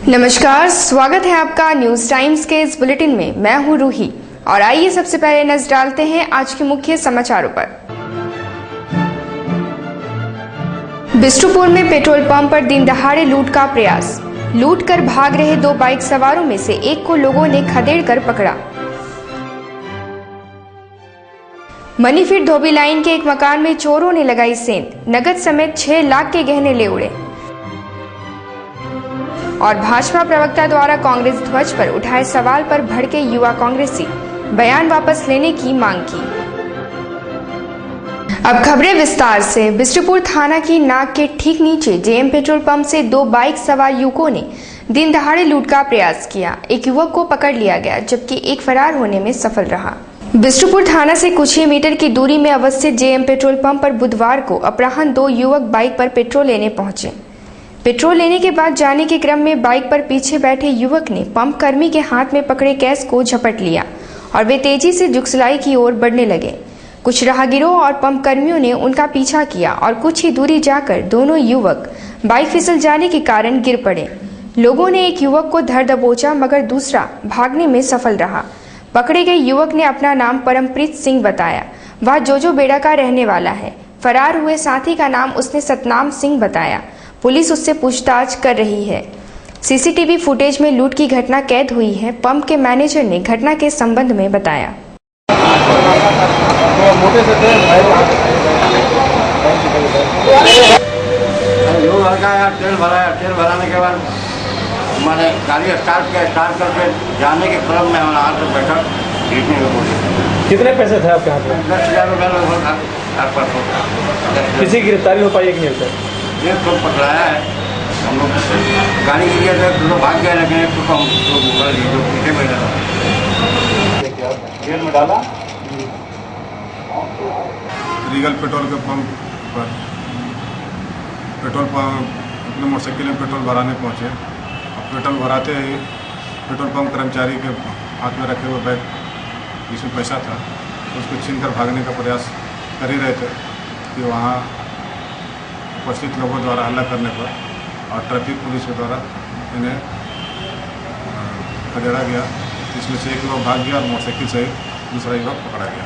नमस्कार, स्वागत है आपका न्यूज टाइम्स के इस बुलेटिन में। मैं हूं रूही और आइए सबसे पहले नजर डालते हैं आज के मुख्य समाचारों पर। बिष्टुपुर में पेट्रोल पंप पर दिन दहाड़े लूट का प्रयास। लूट कर भाग रहे 2 बाइक सवारों में से एक को लोगों ने खदेड़ कर पकड़ा। मनीफिट धोबी लाइन के एक मकान में चोरों ने लगाई सेंध। नगद समेत 6 लाख के गहने ले उड़े। और भाजपा प्रवक्ता द्वारा कांग्रेस ध्वज पर उठाए सवाल पर भड़के युवा कांग्रेसी, बयान वापस लेने की मांग की। अब खबरें विस्तार से। बिष्टुपुर थाना की नाक के ठीक नीचे जेएम पेट्रोल पंप से 2 बाइक सवार युवकों ने दिन दहाड़े लूट का प्रयास किया। एक युवक को पकड़ लिया गया जबकि एक फरार होने में सफल रहा। बिष्टुपुर थाना से कुछ ही मीटर की दूरी में अवस्थित जेएम पेट्रोल पंप पर बुधवार को अपराह्न 2 युवक बाइक पर पेट्रोल लेने पहुंचे। पेट्रोल लेने के बाद जाने के क्रम में बाइक पर पीछे बैठे युवक ने पंप कर्मी के हाथ में पकड़े कैश को झपट लिया और वे तेजी से जुगसलाई की ओर बढ़ने लगे। कुछ राहगीरों और पंप कर्मियों ने उनका पीछा किया और कुछ ही दूरी जाकर दोनों युवक बाइक फिसल जाने के कारण गिर पड़े। लोगों ने एक युवक को धर दबोचा मगर दूसरा भागने में सफल रहा। पकड़े गए युवक ने अपना नाम परमप्रीत सिंह बताया। वह जोजो बेड़ा का रहने वाला है। फरार हुए साथी का नाम उसने सतनाम सिंह बताया। पुलिस उससे पूछताछ कर रही है। सीसीटीवी फुटेज में लूट की घटना कैद हुई है। पंप के मैनेजर ने घटना के संबंध में बताया। तेल भराने के बाद मैंने गाड़ी स्टार्ट करके जाने के क्रम में हमारा हाथ में बैठा गिरने में बोले। कितने पैसे थे आपके हाथ में? 10,000 रुपया लगभग था। किसी की गिरफ्तारी हो पाई है कि नहीं होता? एक तो पकड़ाया है हम लोग, गाड़ी गिरी है तो भाग गया, लेकिन एक तो हम जो पीछे बैठा था जेल में डाला। रीगल पेट्रोल के पंप पर अपने मोटरसाइकिल में पेट्रोल भराने पहुंचे। अब पेट्रोल भराते ही पेट्रोल पंप कर्मचारी के हाथ में रखे हुए बैग जिसमें पैसा था उसको छीनकर भागने का प्रयास कर ही रहे थे कि वहाँ उपस्थित लोगों द्वारा हल्ला करने पर और ट्रैफिक पुलिस के द्वारा इन्हें खदेड़ा गया। इसमें से एक युवक भाग गया और मोटरसाइकिल सहित दूसरा युवक पकड़ा गया।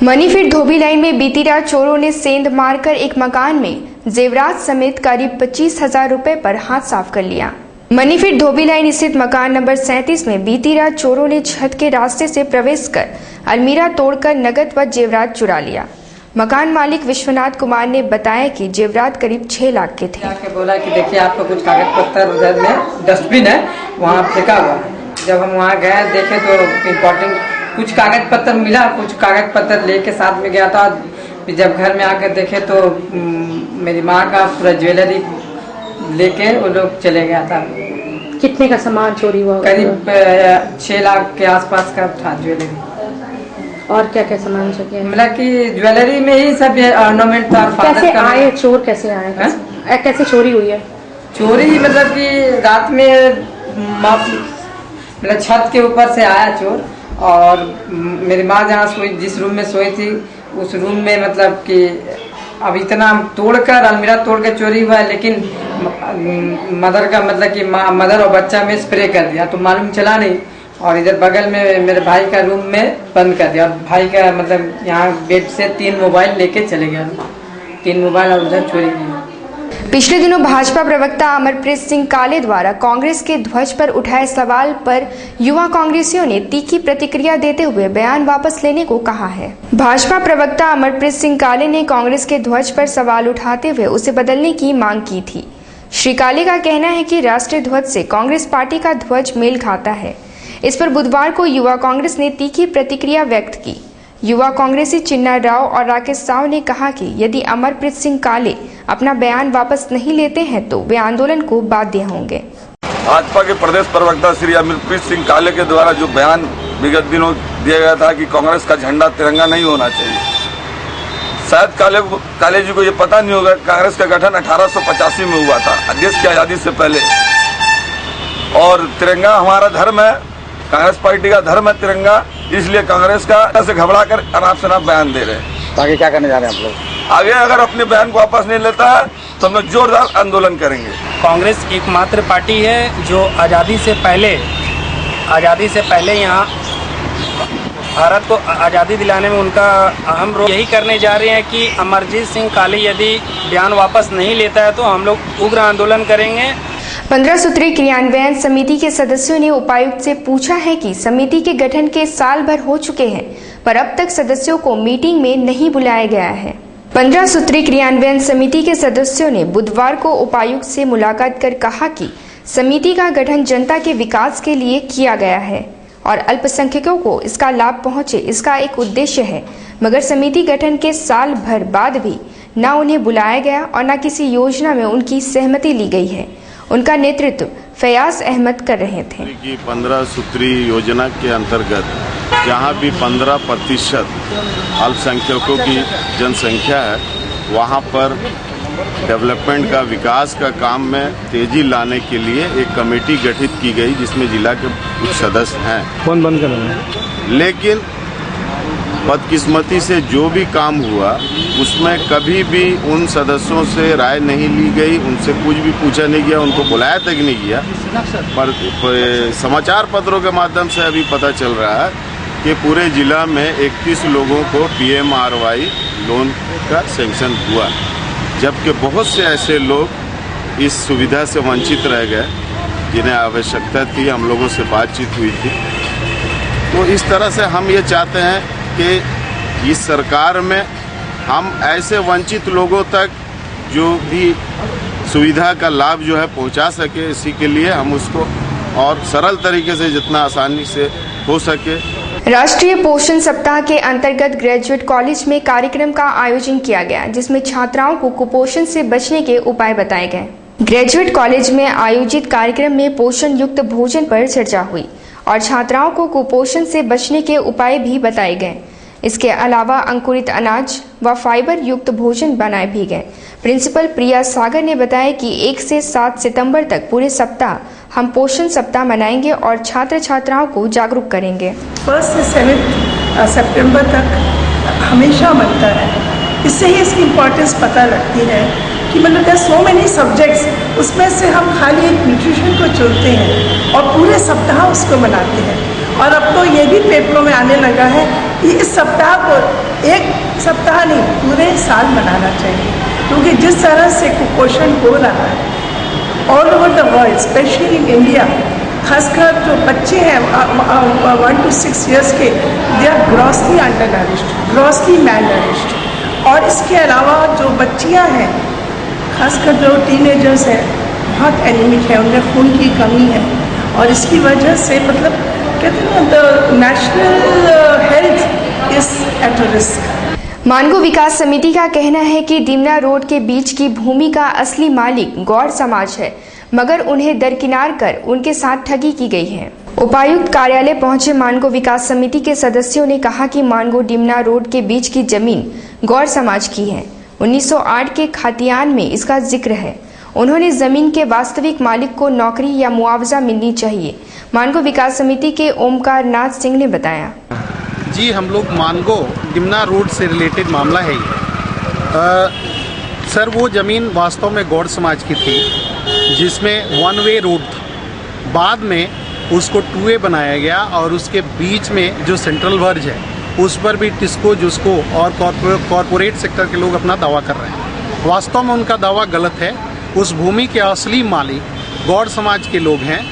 मनीफिट धोबी लाइन में बीती रात चोरों ने सेंध मारकर एक मकान में जेवरात समेत करीब 25,000 रुपए पर हाथ साफ कर लिया। मनीफिट धोबी लाइन स्थित मकान नंबर 37 में बीती रात चोरों ने छत के रास्ते से प्रवेश कर अलमीरा तोड़कर नगद व जेवरात चुरा लिया। मकान मालिक विश्वनाथ कुमार ने बताया कि जेवरात करीब 6 लाख के थे। आके बोला कि देखिए आपको कुछ कागज पत्तर उधर में डस्टबिन है वहाँ फेंका हुआ है। जब हम वहाँ गए देखे तो इम्पोर्टेंट कुछ कागज पत्तर मिला, कुछ कागज पत्तर लेके साथ में गया था। जब घर में आकर देखे तो मेरी माँ का पूरा ज्वेलरी लेके वो लोग चले गया था। कितने का सामान चोरी हुआ? करीब 6 लाख के आसपास का था ज्वेलरी। और क्या क्या सामान चुके हैं? मतलब कि ज्वेलरी में ही सब ऑर्नामेंट था। कैसे आए चोर? कैसे आए? कैसे चोरी हुई है? चोरी मतलब कि रात में मतलब छत के ऊपर से आया चोर और मेरी माँ जहाँ सोई, जिस रूम में सोई थी उस रूम में मतलब कि अब इतना तोड़कर अलमीरा तोड़ के चोरी हुआ है, लेकिन मदर का मतलब कि मदर और बच्चा में स्प्रे कर दिया तो मालूम चला नहीं। और इधर बगल में मेरे भाई का रूम में बंद कर दिया और भाई का मतलब यहाँ बेड से 3 मोबाइल लेके चले गए। 3 मोबाइल और उधर चोरी की। पिछले दिनों भाजपा प्रवक्ता अमरप्रीत सिंह काले द्वारा कांग्रेस के ध्वज पर उठाए सवाल पर युवा कांग्रेसियों ने तीखी प्रतिक्रिया देते हुए बयान वापस लेने को कहा है। भाजपा प्रवक्ता अमरप्रीत सिंह काले ने कांग्रेस के ध्वज पर सवाल उठाते हुए उसे बदलने की मांग की थी। श्री काले का कहना है कि राष्ट्रीय ध्वज से कांग्रेस पार्टी का ध्वज मेल खाता है। इस पर बुधवार को युवा कांग्रेस ने तीखी प्रतिक्रिया व्यक्त की। युवा कांग्रेसी चिन्ना राव और राकेश साव ने कहा कि यदि अमरप्रीत सिंह काले अपना बयान वापस नहीं लेते हैं तो वे आंदोलन को बाध्य होंगे। भाजपा के प्रदेश प्रवक्ता श्री अमरप्रीत सिंह काले के द्वारा जो बयान विगत दिनों दिया गया था कि कांग्रेस का झंडा तिरंगा नहीं होना चाहिए, शायद काले जी को ये पता नहीं होगा। कांग्रेस का गठन 1885 में हुआ था, देश की आजादी से पहले, और तिरंगा हमारा धर्म है, कांग्रेस पार्टी का धर्म है तिरंगा। इसलिए कांग्रेस का से घबरा कर अनाप शनाप बयान दे रहे हैं। आगे क्या करने जा रहे हैं आप लोग? आगे अगर अपने बयान को वापस नहीं लेता है तो हम लोग जोरदार आंदोलन करेंगे। कांग्रेस एकमात्र पार्टी है जो आज़ादी से पहले यहाँ भारत को आज़ादी दिलाने में उनका अहम रोल यही करने जा रहे हैं कि अमरजीत सिंह काली यदि बयान वापस नहीं लेता है तो हम लोग उग्र आंदोलन करेंगे। 15 सूत्री क्रियान्वयन समिति के सदस्यों ने उपायुक्त से पूछा है कि समिति के गठन के साल भर हो चुके हैं पर अब तक सदस्यों को मीटिंग में नहीं बुलाया गया है। 15 सूत्री क्रियान्वयन समिति के सदस्यों ने बुधवार को उपायुक्त से मुलाकात कर कहा कि समिति का गठन जनता के विकास के लिए किया गया है और अल्पसंख्यकों को इसका लाभ पहुंचे, इसका एक उद्देश्य है, मगर समिति गठन के साल भर बाद भी न उन्हें बुलाया गया और न किसी योजना में उनकी सहमति ली गई है। उनका नेतृत्व फयाज अहमद कर रहे थे। 15 सूत्री योजना के अंतर्गत जहाँ भी 15% अल्पसंख्यकों की जनसंख्या है वहाँ पर डेवलपमेंट का, विकास का काम में तेजी लाने के लिए एक कमेटी गठित की गई जिसमें जिला के कुछ सदस्य हैं। फोन बंद करना। लेकिन बदकिस्मती से जो भी काम हुआ उसमें कभी भी उन सदस्यों से राय नहीं ली गई, उनसे कुछ भी पूछा नहीं गया, उनको बुलाया तक नहीं गया। पर समाचार पत्रों के माध्यम से अभी पता चल रहा है कि पूरे जिला में 31 लोगों को PMRY लोन का सैंक्शन हुआ, जबकि बहुत से ऐसे लोग इस सुविधा से वंचित रह गए जिन्हें आवश्यकता थी। हम लोगों से बातचीत हुई थी। तो इस तरह से हम ये चाहते हैं कि इस सरकार में हम ऐसे वंचित लोगों तक जो भी सुविधा का लाभ जो है पहुंचा सके, इसी के लिए हम उसको और सरल तरीके से जितना आसानी से हो सके। राष्ट्रीय पोषण सप्ताह के अंतर्गत ग्रेजुएट कॉलेज में कार्यक्रम का आयोजन किया गया जिसमें छात्राओं को कुपोषण से बचने के उपाय बताए गए। ग्रेजुएट कॉलेज में आयोजित कार्यक्रम में पोषण युक्त भोजन पर चर्चा हुई और छात्राओं को कुपोषण से बचने के उपाय भी बताए गए। इसके अलावा अंकुरित अनाज व फाइबर युक्त भोजन बनाए भी गए। प्रिंसिपल प्रिया सागर ने बताया कि 1 से 7 सितंबर तक पूरे सप्ताह हम पोषण सप्ताह मनाएंगे और छात्र छात्राओं को जागरूक करेंगे। 1 से 7 सितंबर तक हमेशा बनता है। इससे ही इसकी इम्पोर्टेंस पता लगती है कि मतलब देयर सो मेनी सब्जेक्ट्स, उसमें से हम खाली एक न्यूट्रिशन को चुनते हैं और पूरे सप्ताह उसको मनाते हैं। और अब तो ये भी पेपरों में आने लगा है कि इस सप्ताह को एक सप्ताह नहीं पूरे साल मनाना चाहिए, क्योंकि जिस तरह से कुपोषण हो रहा है all over the world, specially in India, खासकर जो बच्चे हैं 1 to 6 years के, दे आर ग्रॉसली अंडरनरिश्ड, ग्रॉसली मैलनरिश्ड। और इसके अलावा जो बच्चियां हैं, खासकर जो टीनेजर्स हैं, बहुत एनीमिक है, उनमें खून की कमी है और इसकी वजह से मतलब कहते हैं the national health is at risk. Mango विकास समिति का कहना है कि डिमना रोड के बीच की भूमि का असली मालिक गौड़ समाज है, मगर उन्हें दरकिनार कर उनके साथ ठगी की गई है। उपायुक्त कार्यालय पहुंचे मानगो विकास समिति के सदस्यों ने कहा कि मानगो डिमना रोड के बीच की जमीन गौड़ समाज की है। 1908 के खतियान में इसका जिक्र है। उन्होंने जमीन के वास्तविक मालिक को नौकरी या मुआवजा मिलनी चाहिए। मानगो विकास समिति के ओमकार नाथ सिंह ने बताया। जी, हम लोग मानगो डिमना रोड से रिलेटेड मामला है ये। सर, वो ज़मीन वास्तव में गौड़ समाज की थी, जिसमें 1 वे रोड था। बाद में उसको 2 वे बनाया गया और उसके बीच में जो सेंट्रल वर्ज है उस पर भी टिस्को, जुस्को और कॉरपोरेट सेक्टर के लोग अपना दावा कर रहे हैं। वास्तव में उनका दावा गलत है। उस भूमि के असली मालिक गौड़ समाज के लोग हैं।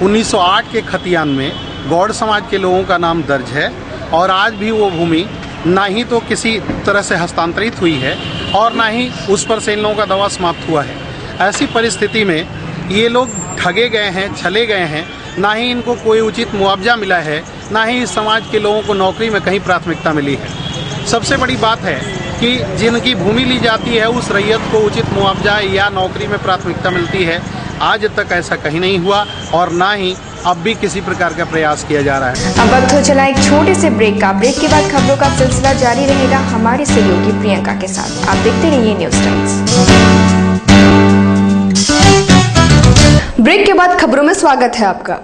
1908 के खतियान में गौड़ समाज के लोगों का नाम दर्ज है और आज भी वो भूमि ना ही तो किसी तरह से हस्तांतरित हुई है और ना ही उस पर से इन लोगों का दावा समाप्त हुआ है। ऐसी परिस्थिति में ये लोग ठगे गए हैं, छले गए हैं। ना ही इनको कोई उचित मुआवजा मिला है, ना ही इस समाज के लोगों को नौकरी में कहीं प्राथमिकता मिली है। सबसे बड़ी बात है कि जिनकी भूमि ली जाती है उस रैयत को उचित मुआवजा या नौकरी में प्राथमिकता मिलती है। आज तक ऐसा कहीं नहीं हुआ और ना ही अब भी किसी प्रकार का प्रयास किया जा रहा है। अब वक्त हो चला एक छोटे से ब्रेक का। ब्रेक के बाद खबरों का सिलसिला जारी रहेगा हमारे सहयोगी प्रियंका के साथ। आप देखते रहिए न्यूज़ टाइम्स। ब्रेक के बाद खबरों में स्वागत है आपका।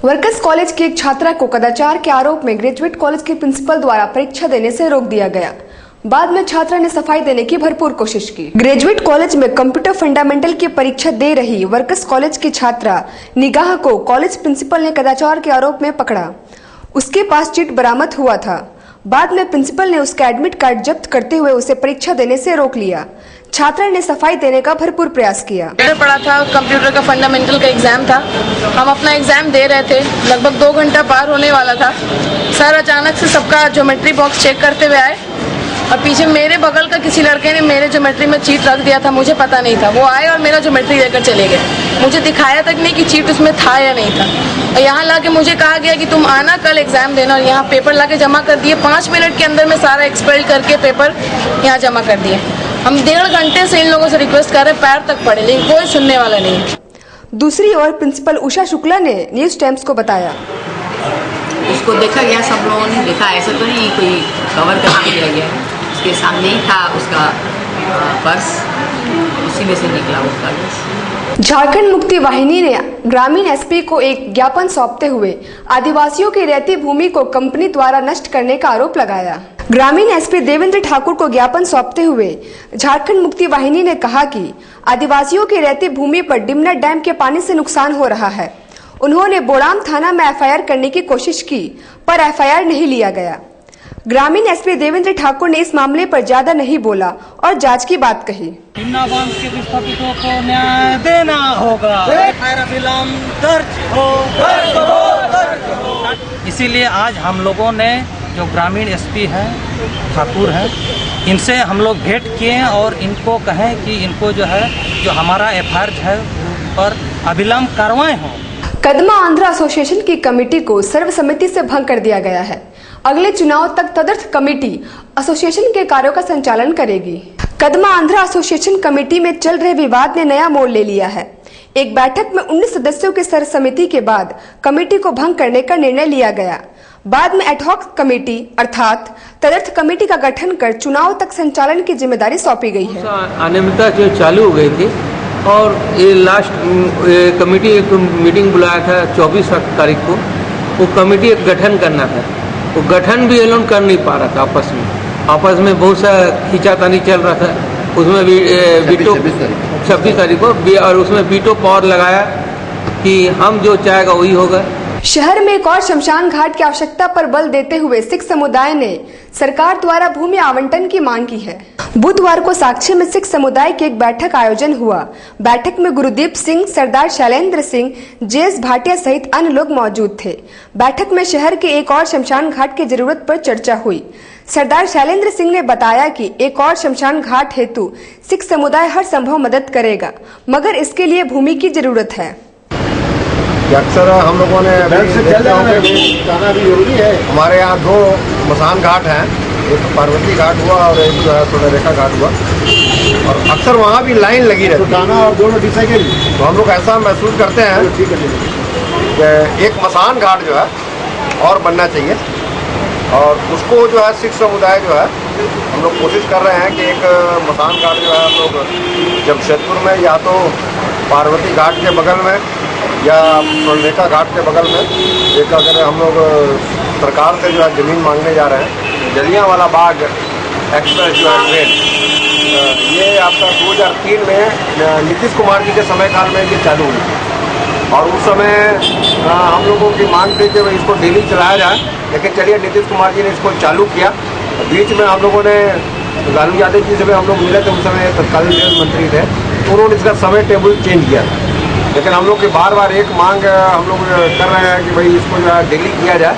वर्कर्स कॉलेज की एक छात्रा को कदाचार के आरोप में ग्रेजुएट कॉलेज के प्रिंसिपल द्वारा परीक्षा देने से रोक दिया गया। बाद में छात्रा ने सफाई देने की भरपूर कोशिश की। ग्रेजुएट कॉलेज में कंप्यूटर फंडामेंटल की परीक्षा दे रही वर्कर्स कॉलेज की छात्रा निगाह को कॉलेज प्रिंसिपल ने कदाचार के आरोप में पकड़ा। उसके पास चिट बरामद हुआ था। बाद में प्रिंसिपल ने उसका एडमिट कार्ड जब्त करते हुए उसे परीक्षा देने से रोक लिया। छात्रा ने सफाई देने का भरपूर प्रयास किया। पढ़ा था, कंप्यूटर का फंडामेंटल का एग्जाम था। हम अपना एग्जाम दे रहे थे, लगभग 2 घंटा पार होने वाला था। सर अचानक से सबका ज्योमेट्री बॉक्स चेक करते हुए आए और पीछे मेरे बगल का किसी लड़के ने मेरे ज्योमेट्री में चीट रख दिया था। मुझे पता नहीं था। वो आए और मेरा ज्योमेट्री लेकर चले गए। मुझे दिखाया तक नहीं कि चीट उसमें था या नहीं था। और यहाँ लाके मुझे कहा गया कि तुम आना कल एग्जाम देना, और यहाँ पेपर लाके जमा कर दिए। 5 मिनट के अंदर में सारा एक्सपेल करके पेपर यहाँ जमा कर दिए। हम 1.5 घंटे से इन लोगों से रिक्वेस्ट कर रहे हैं, पैर तक पड़े, लेकिन कोई सुनने वाला नहीं है। दूसरी ओर प्रिंसिपल उषा शुक्ला ने न्यूज टाइम्स को बताया, उसको देखा गया, सब लोगों ने देखा, ऐसा तो नहीं कोई कवर करके दिया गया। उसके सामने ही था उसका पर्स, उसी में से निकला वो पर्स। झारखंड मुक्ति वाहिनी ने ग्रामीण एसपी को एक ज्ञापन सौंपते हुए आदिवासियों की रहती भूमि को कंपनी द्वारा नष्ट करने का आरोप लगाया। ग्रामीण एसपी देवेंद्र ठाकुर को ज्ञापन सौंपते हुए झारखंड मुक्ति वाहिनी ने कहा कि आदिवासियों की रहती भूमि पर डिमना डैम के पानी से नुकसान हो रहा है। उन्होंने बोड़ाम थाना में एफआईआर करने की कोशिश की, पर एफआईआर नहीं लिया गया। ग्रामीण एसपी देवेंद्र ठाकुर ने इस मामले पर ज्यादा नहीं बोला और जांच की बात कही। डिमना बांध के विस्थापितों को न्याय देना होगा, अविलंब दर्ज हो। इसीलिए आज हम लोगों ने जो ग्रामीण एसपी है ठाकुर है, इनसे हम लोग भेंट किए और इनको कहें कि इनको जो है जो हमारा एफआईआर है पर अविलंब कार्रवाई हो। कदमा आंध्र एसोसिएशन की कमेटी को सर्वसम्मति से भंग कर दिया गया है। अगले चुनाव तक तदर्थ कमेटी एसोसिएशन के कार्यों का संचालन करेगी। कदमा आंध्र एसोसिएशन कमेटी में चल रहे विवाद ने नया मोड़ ले लिया है। एक बैठक में 19 सदस्यों की सर्वसम्मति के बाद कमेटी को भंग करने का निर्णय लिया गया। बाद में एडहॉक कमेटी अर्थात तदर्थ कमेटी का गठन कर चुनाव तक संचालन की जिम्मेदारी सौंपी गई है। अनियमितता जो चालू हो गई थी और ये लास्ट कमेटी एक मीटिंग बुलाया था 24 तारीख को। वो कमेटी एक गठन करना था, वो गठन भी ये लोग कर नहीं पा रहा था। आपस में बहुत सा खींचातानी चल रहा था। उसमें भी वीटो 26 तारीख को और उसमें वीटो पावर लगाया कि हम जो चाहेगा वही होगा। शहर में एक और शमशान घाट की आवश्यकता पर बल देते हुए सिख समुदाय ने सरकार द्वारा भूमि आवंटन की मांग की है। बुधवार को साक्ष्य में सिख समुदाय की एक बैठक आयोजन हुआ। बैठक में गुरुदीप सिंह, सरदार शैलेंद्र सिंह, जेएस भाटिया सहित अन्य लोग मौजूद थे। बैठक में शहर के एक और शमशान घाट की जरूरत पर चर्चा हुई। सरदार शैलेंद्र सिंह ने बताया कि एक और शमशान घाट हेतु सिख समुदाय हर संभव मदद करेगा, मगर इसके लिए भूमि की जरूरत है। अक्सर हम लोगों ने हमारे यहाँ 2 मसान घाट हैं, एक पार्वती घाट हुआ और एक जो है सोनारेखा घाट हुआ, और अक्सर वहाँ भी लाइन लगी रहती है और दोनों तो हम लोग ऐसा महसूस करते हैं कि एक मसान घाट जो है और बनना चाहिए, और उसको जो है सिख समुदाय जो है हम लोग कोशिश कर रहे हैं कि एक मसान घाट जो है हम लोग जमशेदपुर में या तो पार्वती घाट के बगल में या सोनारेखा घाट के बगल में एक अगर हम लोग सरकार से जो है ज़मीन मांगने जा रहे हैं। जलियांवाला बाग एक्सप्रेस जो है ट्रेन, ये आपका 2003 में नीतीश कुमार जी के समय काल में ये चालू हुई, और उस समय हम लोगों की मांग थी कि इसको डेली चलाया जाए, लेकिन चलिए नीतीश कुमार जी ने इसको चालू किया। बीच में हम लोगों ने लालू यादव जी से भी हम लोग मिले थे, उस समय तत्कालीन रेल मंत्री थे, तो उन्होंने इसका समय टेबल चेंज किया था। लेकिन हम लोग की बार बार एक मांग हम लोग कर रहे हैं कि भाई इसको जो है डेली किया जाए,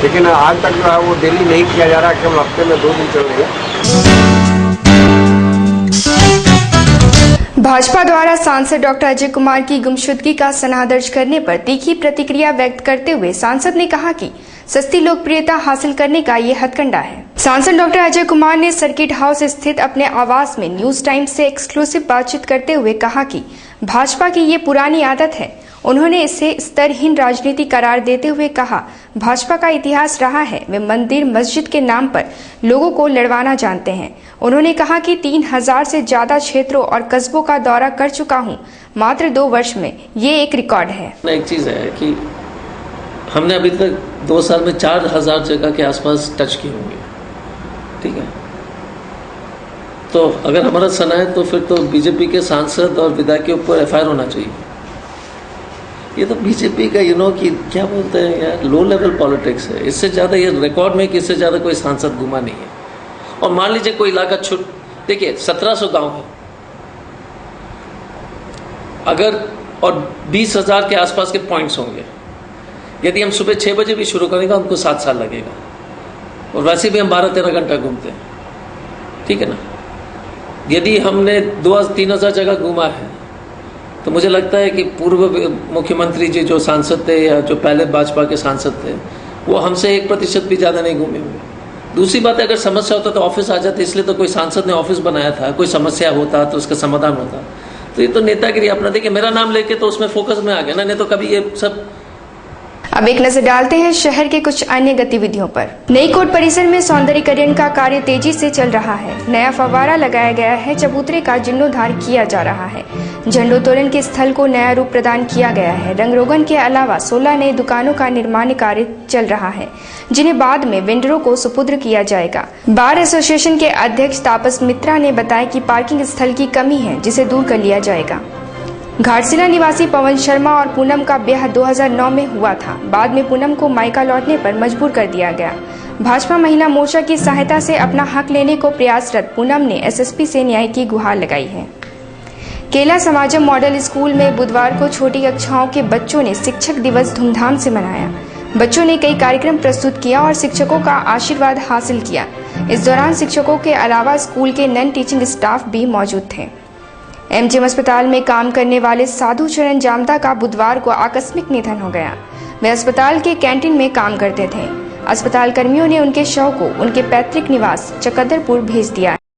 लेकिन आज तक जो है वो डेली नहीं किया जा रहा है, केवल हफ्ते में 2 दिन चल रही है। भाजपा द्वारा सांसद डॉक्टर अजय कुमार की गुमशुदगी का सनहा दर्ज करने पर तीखी प्रतिक्रिया व्यक्त करते हुए सांसद ने कहा कि सस्ती लोकप्रियता हासिल करने का ये हथकंडा है। सांसद डॉक्टर अजय कुमार ने सर्किट हाउस स्थित अपने आवास में न्यूज टाइम्स से एक्सक्लूसिव बातचीत करते हुए कहा कि भाजपा की ये पुरानी आदत है। उन्होंने इसे स्तरहीन राजनीति करार देते हुए कहा, भाजपा का इतिहास रहा है, वे मंदिर मस्जिद के नाम पर लोगों को लड़वाना जानते हैं। उन्होंने कहा कि 3000 से ज्यादा क्षेत्रों और कस्बों का दौरा कर चुका हूं मात्र 2 वर्ष में, ये एक रिकॉर्ड है। एक चीज है कि हमने अभी तक 2 साल में 4000 जगह के आसपास टच किए होंगे, ठीक है। तो अगर हमारा सना है तो फिर तो बीजेपी के सांसद और विधायक के ऊपर एफआईआर होना चाहिए। ये तो बीजेपी का कि क्या बोलते हैं यार, लो लेवल पॉलिटिक्स है। इससे ज़्यादा ये रिकॉर्ड में कि इससे ज़्यादा कोई सांसद घुमा नहीं है। और मान लीजिए कोई इलाका देखिए 1700 गांव है अगर, और 20,000 के आसपास के पॉइंट्स होंगे। यदि हम सुबह 6 बजे भी शुरू करेंगे हमको 7 साल लगेगा, और वैसे भी हम 12-13 घंटा घूमते हैं, ठीक है ना। यदि हमने 2-3,000 जगह घूमा है तो मुझे लगता है कि पूर्व मुख्यमंत्री जी जो सांसद थे या जो पहले भाजपा के सांसद थे वो हमसे 1% भी ज़्यादा नहीं घूमे होंगे। दूसरी बात है, अगर समस्या होता तो ऑफिस आ जाते, इसलिए तो कोई सांसद ने ऑफिस बनाया था। कोई समस्या होता तो उसका समाधान होता। तो ये तो नेतागिरी अपना, देखिए मेरा नाम लेके तो उसमें फोकस में आ गया ना, नहीं तो कभी ये सब। अब एक नजर डालते हैं शहर के कुछ अन्य गतिविधियों पर। नई कोर्ट परिसर में सौंदर्यीकरण का कार्य तेजी से चल रहा है। नया फव्वारा लगाया गया है, चबूतरे का जीर्णोद्धार किया जा रहा है, झंडोत्तोलन के स्थल को नया रूप प्रदान किया गया है। रंग रोगन के अलावा 16 नई दुकानों का निर्माण कार्य चल रहा है, जिन्हें बाद में वेंडरों को सुपुर्द किया जाएगा। बार एसोसिएशन के अध्यक्ष तापस मित्रा ने बताया कि पार्किंग स्थल की कमी है, जिसे दूर कर लिया जाएगा। घाटशिला निवासी पवन शर्मा और पूनम का ब्याह 2009 में हुआ था। बाद में पूनम को मायका लौटने पर मजबूर कर दिया गया। भाजपा महिला मोर्चा की सहायता से अपना हक लेने को प्रयासरत पूनम ने एसएसपी से न्याय की गुहार लगाई है। केला समाजम मॉडल स्कूल में बुधवार को छोटी कक्षाओं के बच्चों ने शिक्षक दिवस धूमधाम से मनाया। बच्चों ने कई कार्यक्रम प्रस्तुत किया और शिक्षकों का आशीर्वाद हासिल किया। इस दौरान शिक्षकों के अलावा स्कूल के नॉन टीचिंग स्टाफ भी मौजूद थे। एमजीएम अस्पताल में काम करने वाले साधु चरण जामदा का बुधवार को आकस्मिक निधन हो गया। वे अस्पताल के कैंटीन में काम करते थे। अस्पताल कर्मियों ने उनके शव को उनके पैतृक निवास चकदरपुर भेज दिया।